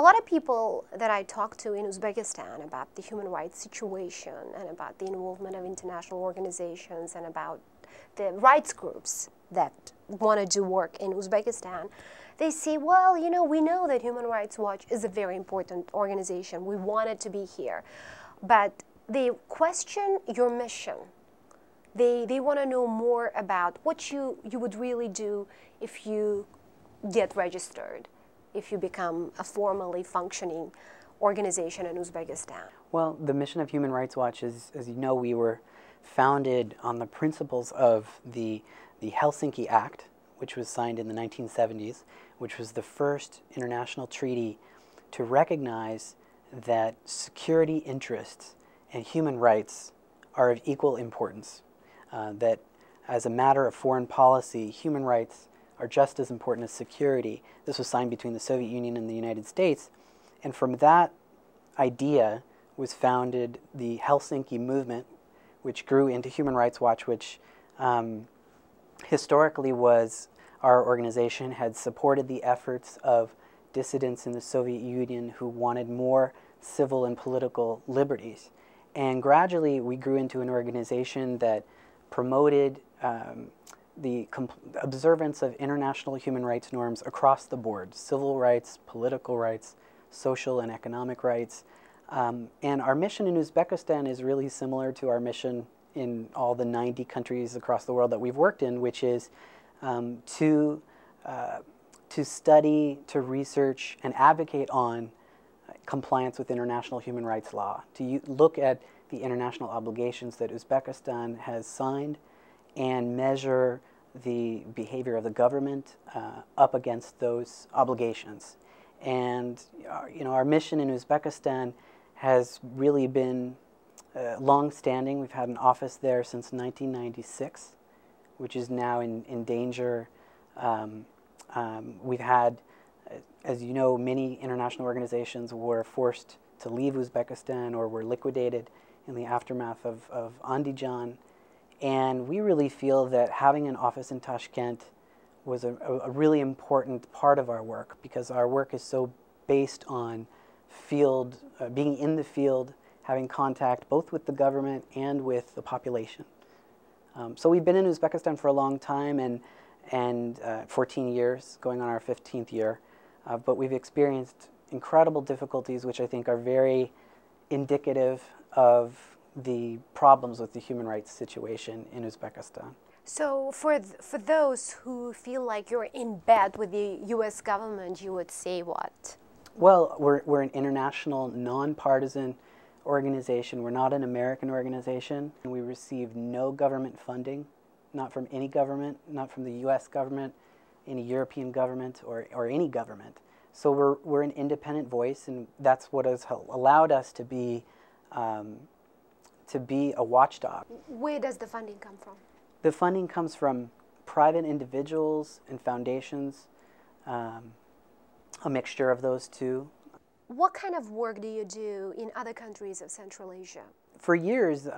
lot of people that I talk to in Uzbekistan about the human rights situation and about the involvement of international organizations and about the rights groups that want to do work in Uzbekistan, they say, well, you know, we know that Human Rights Watch is a very important organization. We want it to be here. But they question your mission. They want to know more about what you would really do if you get registered, if you become a formally functioning organization in Uzbekistan. Well, the mission of Human Rights Watch is, as you know, we were founded on the principles of the Helsinki Act, which was signed in the 1970s, which was the first international treaty to recognize that security interests and human rights are of equal importance, that as a matter of foreign policy, human rights are just as important as security. This was signed between the Soviet Union and the United States, and from that idea was founded the Helsinki movement, which grew into Human Rights Watch, which historically was our organization, had supported the efforts of dissidents in the Soviet Union who wanted more civil and political liberties. And gradually we grew into an organization that promoted the observance of international human rights norms across the board: civil rights, political rights, social and economic rights. And our mission in Uzbekistan is really similar to our mission in all the 90 countries across the world that we've worked in, which is to study, to research, and advocate on compliance with international human rights law, to look at the international obligations that Uzbekistan has signed and measure the behavior of the government up against those obligations. And you know, our mission in Uzbekistan has really been long-standing. We've had an office there since 1996, which is now in danger. We've had, as you know, many international organizations were forced to leave Uzbekistan or were liquidated in the aftermath of Andijan. And we really feel that having an office in Tashkent was a really important part of our work, because our work is so based on field, being in the field, having contact both with the government and with the population. So we've been in Uzbekistan for a long time, and 14 years, going on our 15th year, but we've experienced incredible difficulties which I think are very indicative of the problems with the human rights situation in Uzbekistan. So for those who feel like you're in bed with the U.S. government, you would say what? Well, we're an international, non-partisan organization. We're not an American organization. We receive no government funding, not from any government, not from the U.S. government, any European government, or any government. So we're an independent voice, and that's what has allowed us to be a watchdog. Where does the funding come from? The funding comes from private individuals and foundations, a mixture of those two. What kind of work do you do in other countries of Central Asia? For years,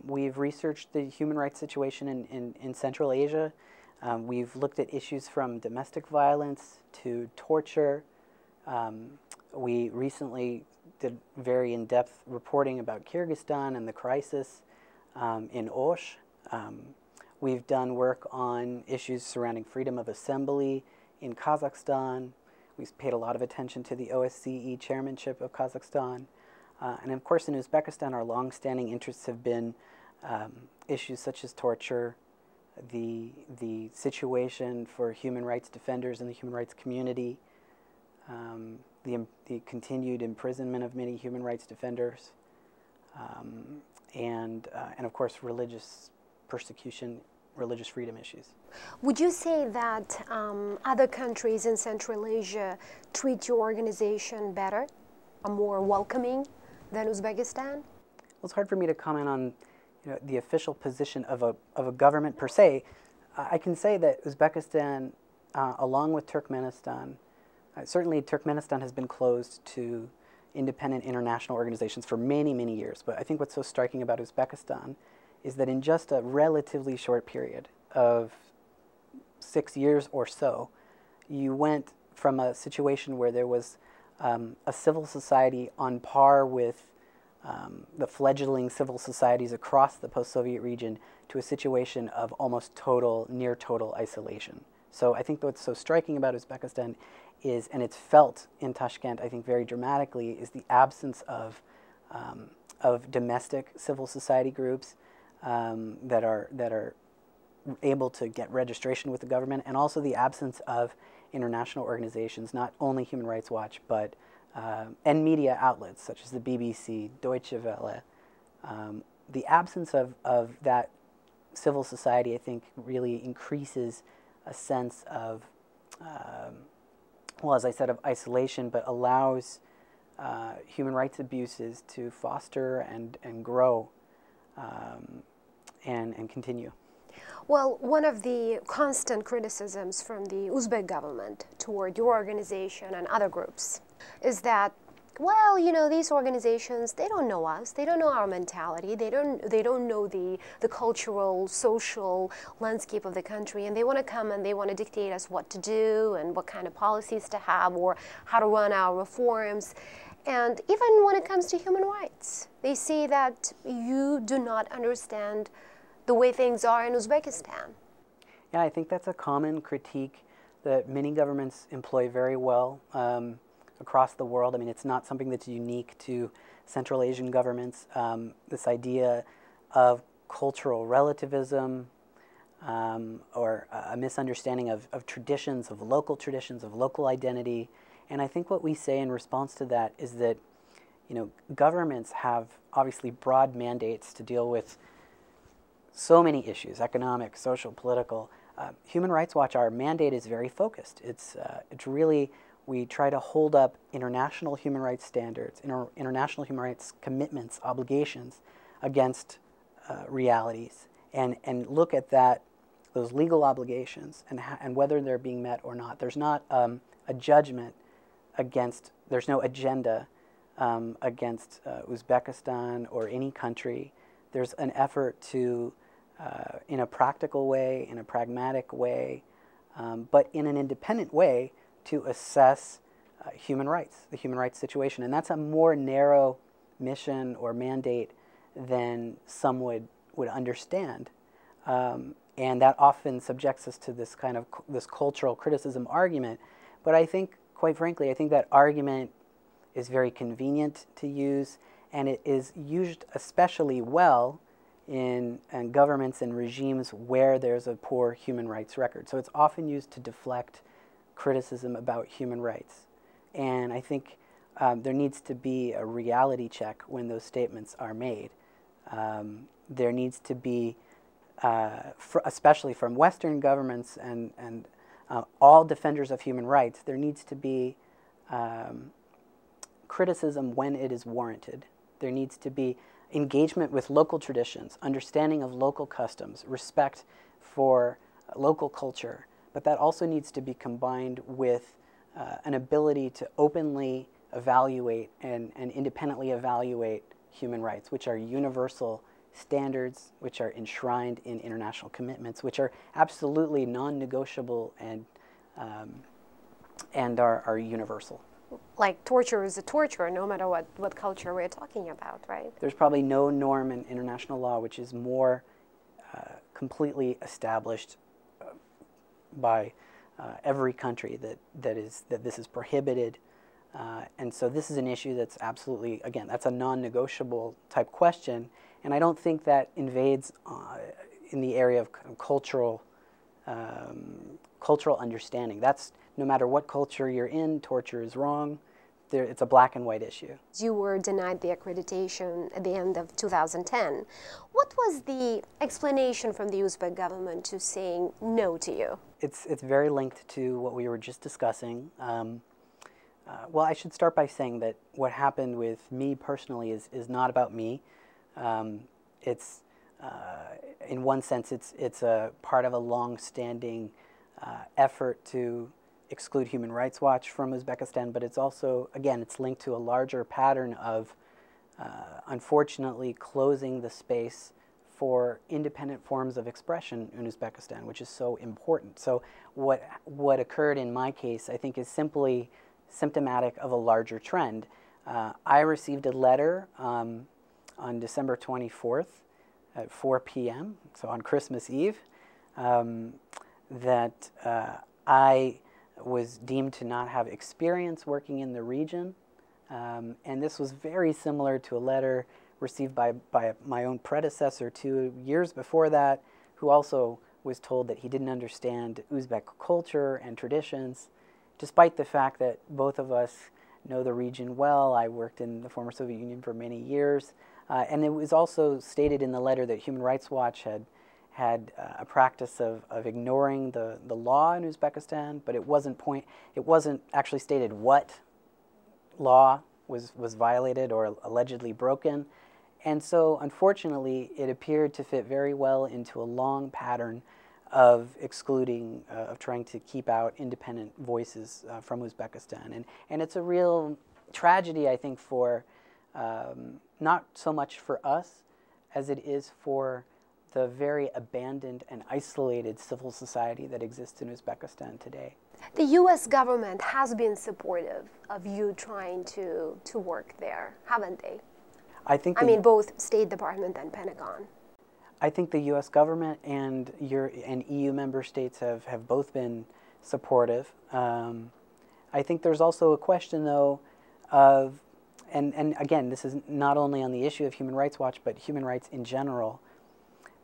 we've researched the human rights situation in Central Asia. We've looked at issues from domestic violence to torture. We recently did very in-depth reporting about Kyrgyzstan and the crisis in Osh. We've done work on issues surrounding freedom of assembly in Kazakhstan. We've paid a lot of attention to the OSCE chairmanship of Kazakhstan. And of course in Uzbekistan our long-standing interests have been issues such as torture, the situation for human rights defenders in the human rights community, the continued imprisonment of many human rights defenders, and of course religious persecution, religious freedom issues. Would you say that other countries in Central Asia treat your organization better, or more welcoming than Uzbekistan? Well, it's hard for me to comment on the official position of a government per se. I can say that Uzbekistan, along with Turkmenistan, certainly Turkmenistan has been closed to independent international organizations for many, many years. But I think what's so striking about Uzbekistan is that in just a relatively short period of 6 years or so, you went from a situation where there was a civil society on par with the fledgling civil societies across the post-Soviet region to a situation of almost total, near total isolation. So I think what's so striking about Uzbekistan is, and it's felt in Tashkent, I think very dramatically, is the absence of domestic civil society groups that are able to get registration with the government, and also the absence of international organizations, not only Human Rights Watch, but and media outlets such as the BBC, Deutsche Welle. The absence of that civil society, I think, really increases a sense of, well, as I said, of isolation, but allows human rights abuses to foster and grow and continue. Well, one of the constant criticisms from the Uzbek government toward your organization and other groups is that, well, you know, these organizations, they don't know us, they don't know our mentality, they don't know the cultural, social landscape of the country, and they want to come and they want to dictate us what to do and what kind of policies to have or how to run our reforms. And even when it comes to human rights, they say that you do not understand the way things are in Uzbekistan. Yeah, I think that's a common critique that many governments employ very well across the world. I mean, it's not something that's unique to Central Asian governments. This idea of cultural relativism or a misunderstanding of traditions, of local identity. And I think what we say in response to that is that, you know, governments have obviously broad mandates to deal with so many issues, economic, social, political. Human Rights Watch, our mandate is very focused. It's really, we try to hold up international human rights standards, international human rights commitments, obligations against realities, and look at those legal obligations and whether they're being met or not. There's not a judgment against, there's no agenda against Uzbekistan or any country. There's an effort to, in a practical way, in a pragmatic way, but in an independent way, to assess human rights, the human rights situation. And that's a more narrow mission or mandate than some would understand. And that often subjects us to this kind of this cultural criticism argument. But I think, quite frankly, I think that argument is very convenient to use, and it is used especially well in governments and regimes where there's a poor human rights record. So it's often used to deflect criticism about human rights. And I think there needs to be a reality check when those statements are made. There needs to be, especially from Western governments and all defenders of human rights, there needs to be criticism when it is warranted. There needs to be engagement with local traditions, understanding of local customs, respect for local culture, but that also needs to be combined with an ability to openly evaluate and independently evaluate human rights, which are universal standards, which are enshrined in international commitments, which are absolutely non-negotiable and are universal. Like torture is a torture, no matter what culture we're talking about, right? There's probably no norm in international law which is more completely established by every country that this is prohibited. And so this is an issue that's absolutely, again, that's a non-negotiable type question. And I don't think that invades in the area of cultural understanding. That's, no matter what culture you're in, torture is wrong. It's a black and white issue. You were denied the accreditation at the end of 2010. What was the explanation from the Uzbek government to saying no to you? It's very linked to what we were just discussing. Well, I should start by saying that what happened with me personally is not about me. It's in one sense, it's a part of a long-standing effort to exclude Human Rights Watch from Uzbekistan, but it's also, again, it's linked to a larger pattern of, unfortunately, closing the space for independent forms of expression in Uzbekistan, which is so important. So what occurred in my case, I think, is simply symptomatic of a larger trend. I received a letter on December 24th at 4 p.m., so on Christmas Eve, that I was deemed to not have experience working in the region. And this was very similar to a letter received by my own predecessor 2 years before that, who also was told that he didn't understand Uzbek culture and traditions, despite the fact that both of us know the region well. I worked in the former Soviet Union for many years. And it was also stated in the letter that Human Rights Watch had a practice of ignoring the law in Uzbekistan, but it wasn't actually stated what law was violated or allegedly broken. And so, unfortunately, it appeared to fit very well into a long pattern of excluding, of trying to keep out independent voices from Uzbekistan. And it's a real tragedy, I think, for not so much for us as it is for the very abandoned and isolated civil society that exists in Uzbekistan today. The U.S. government has been supportive of you trying to work there, haven't they? I mean, both State Department and Pentagon. I think the U.S. government and EU member states have both been supportive. I think there's also a question, though, of, and again, this is not only on the issue of Human Rights Watch, but human rights in general.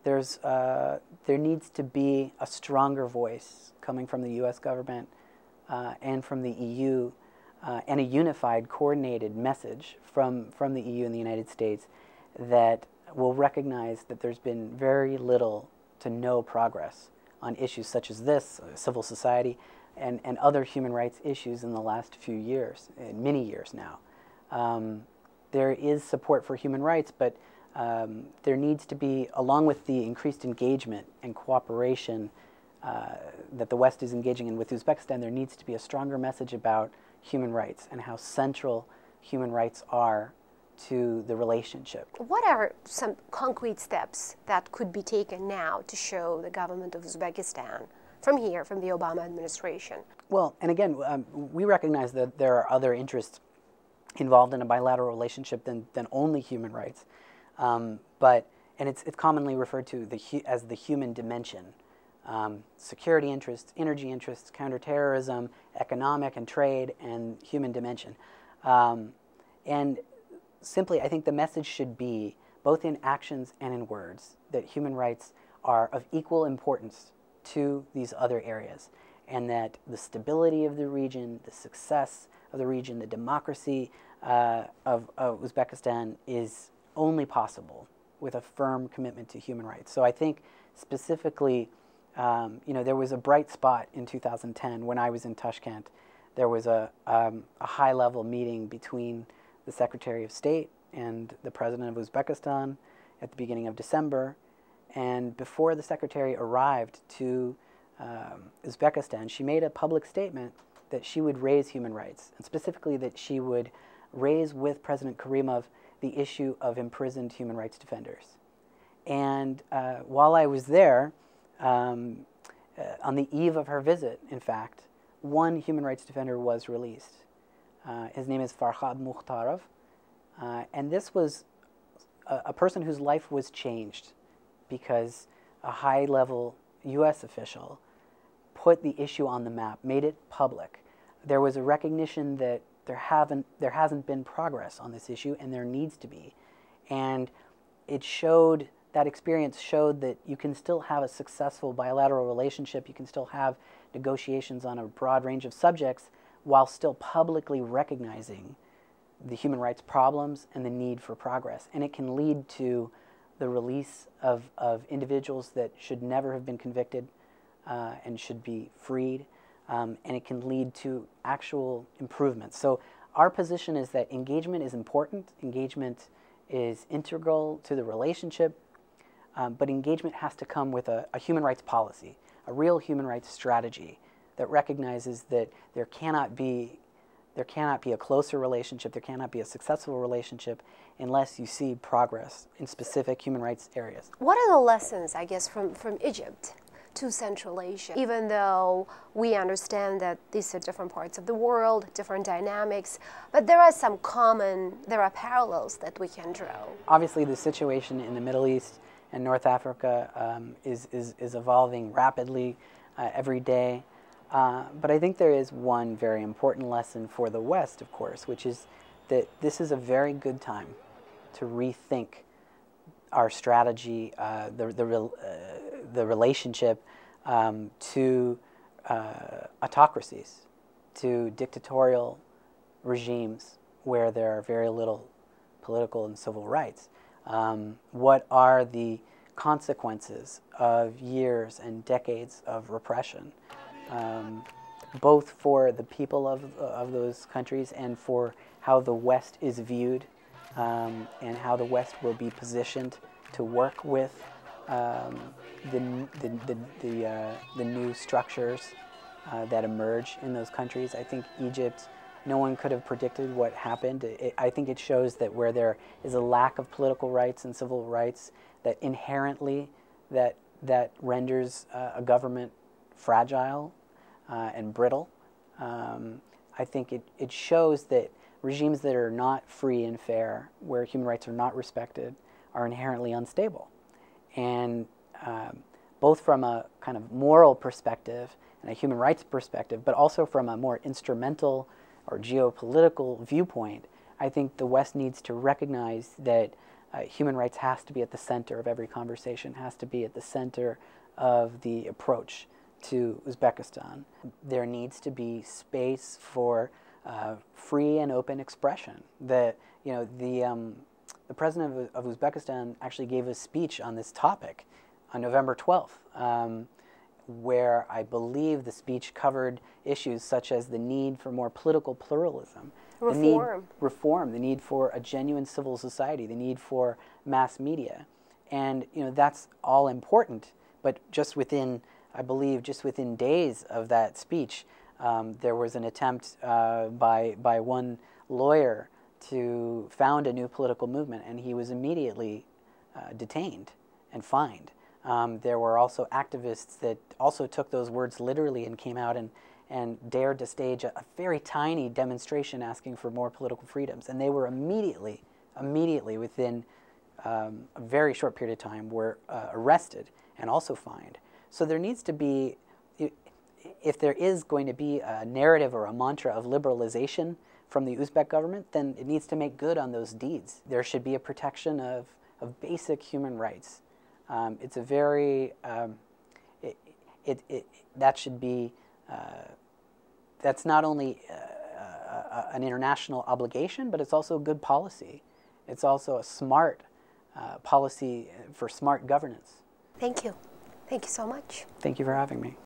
There needs to be a stronger voice coming from the U.S. government and from the EU, and a unified, coordinated message from the EU and the United States that will recognize that there's been very little to no progress on issues such as this, civil society, and other human rights issues in the last few years, many years now. There is support for human rights, but there needs to be, along with the increased engagement and cooperation that the West is engaging in with Uzbekistan, there needs to be a stronger message about human rights and how central human rights are to the relationship. What are some concrete steps that could be taken now to show the government of Uzbekistan from here, from the Obama administration? Well, and again, we recognize that there are other interests involved in a bilateral relationship than only human rights. And it's commonly referred to as the human dimension. Security interests, energy interests, counterterrorism, economic and trade, and human dimension. And simply, I think the message should be, both in actions and in words, that human rights are of equal importance to these other areas, and that the stability of the region, the success of the region, the democracy of Uzbekistan is only possible with a firm commitment to human rights. So I think specifically, there was a bright spot in 2010 when I was in Tashkent. There was a high-level meeting between the Secretary of State and the President of Uzbekistan at the beginning of December. And before the Secretary arrived to Uzbekistan, she made a public statement that she would raise human rights, and specifically that she would raise with President Karimov the issue of imprisoned human rights defenders. And while I was there, on the eve of her visit, in fact, one human rights defender was released. His name is Farhad Mukhtarov, and this was a person whose life was changed because a high-level U.S. official put the issue on the map, made it public. There was a recognition that there hasn't been progress on this issue, and there needs to be. And it showed, that experience showed that you can still have a successful bilateral relationship, you can still have negotiations on a broad range of subjects while still publicly recognizing the human rights problems and the need for progress. And it can lead to the release of individuals that should never have been convicted and should be freed. And it can lead to actual improvements. So our position is that engagement is important, engagement is integral to the relationship, but engagement has to come with a human rights policy, a real human rights strategy that recognizes that there cannot be a closer relationship, there cannot be a successful relationship unless you see progress in specific human rights areas. What are the lessons, I guess, from Egypt to Central Asia, even though we understand that these are different parts of the world, different dynamics, but there are parallels that we can draw. Obviously, the situation in the Middle East and North Africa is evolving rapidly every day. But I think there is one very important lesson for the West, of course, which is that this is a very good time to rethink our strategy, the relationship to autocracies, to dictatorial regimes where there are very little political and civil rights. What are the consequences of years and decades of repression, both for the people of those countries and for how the West is viewed, and how the West will be positioned to work with the new structures that emerge in those countries. I think Egypt, no one could have predicted what happened. I think it shows that where there is a lack of political rights and civil rights, that inherently that renders a government fragile and brittle. I think it shows that regimes that are not free and fair, where human rights are not respected, are inherently unstable. And both from a kind of moral perspective and a human rights perspective, but also from a more instrumental or geopolitical viewpoint, I think the West needs to recognize that human rights has to be at the center of every conversation, has to be at the center of the approach to Uzbekistan. There needs to be space for free and open expression. The president of Uzbekistan actually gave a speech on this topic on November 12th, where I believe the speech covered issues such as the need for more political pluralism, the need for a genuine civil society, the need for mass media. And that's all important, but I believe just within days of that speech, there was an attempt by one lawyer to found a new political movement, and he was immediately detained and fined. There were also activists that also took those words literally and came out and dared to stage a very tiny demonstration asking for more political freedoms. And they were immediately within a very short period of time were arrested and also fined. So there needs to be, if there is going to be a narrative or a mantra of liberalization from the Uzbek government, then it needs to make good on those deeds. There should be a protection of basic human rights. It's a very, that should be, that's not only an international obligation, but it's also good policy. It's also a smart policy for smart governance. Thank you. Thank you so much. Thank you for having me.